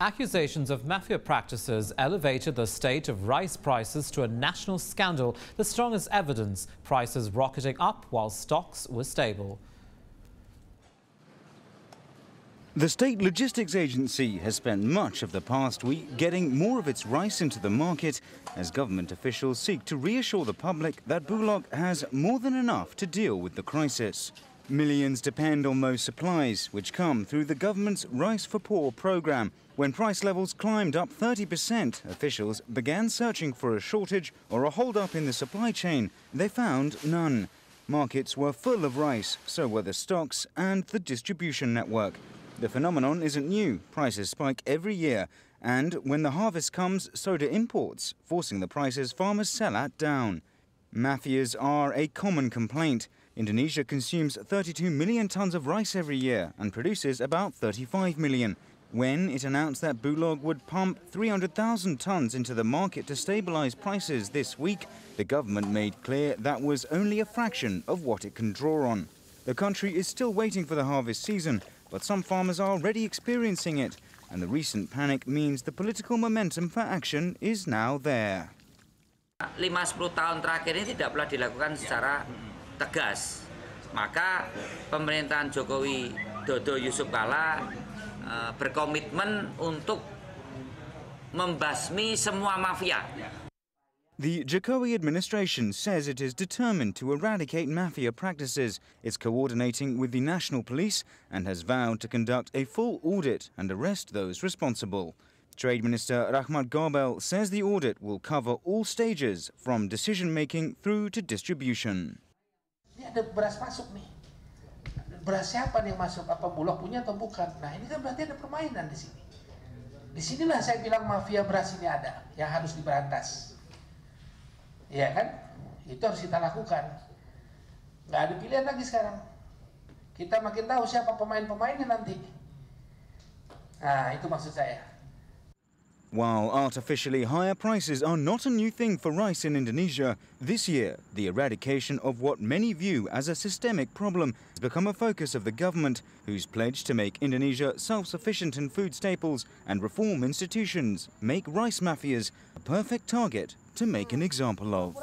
Accusations of mafia practices elevated the state of rice prices to a national scandal, the strongest evidence, prices rocketing up while stocks were stable. The State Logistics Agency has spent much of the past week getting more of its rice into the market as government officials seek to reassure the public that Bulog has more than enough to deal with the crisis. Millions depend on those supplies, which come through the government's Rice for Poor program. When price levels climbed up 30%, officials began searching for a shortage or a hold-up in the supply chain. They found none. Markets were full of rice, so were the stocks and the distribution network. The phenomenon isn't new. Prices spike every year. And when the harvest comes, so do imports, forcing the prices farmers sell at down. Mafias are a common complaint. Indonesia consumes 32 million tons of rice every year and produces about 35 million. When it announced that Bulog would pump 300,000 tons into the market to stabilize prices this week, the government made clear that was only a fraction of what it can draw on. The country is still waiting for the harvest season, but some farmers are already experiencing it, and the recent panic means the political momentum for action is now there. 5-10 tahun terakhir ini tidak pernah dilakukan secara tegas. Maka pemerintahan Jokowi Dodo Yusuf Kala berkomitmen untuk membasmi semua mafia. The Jokowi administration says it is determined to eradicate mafia practices. It's coordinating with the National Police and has vowed to conduct a full audit and arrest those responsible. Trade Minister Rahmat Gobel says the audit will cover all stages from decision-making through to distribution. Ini ada beras masuk nih. Beras siapa nih yang masuk? Apa Bulog punya atau bukan? Nah, ini kan berarti ada permainan di sini. Di sinilah saya bilang mafia beras ini ada yang harus diberantas. Iya kan? Itu harus kita lakukan. Nggak ada pilihan lagi sekarang. Kita makin tahu siapa pemain-pemainnya nanti. Nah, itu maksud saya. While artificially higher prices are not a new thing for rice in Indonesia, this year the eradication of what many view as a systemic problem has become a focus of the government, whose pledge to make Indonesia self-sufficient in food staples and reform institutions make rice mafias a perfect target to make an example of.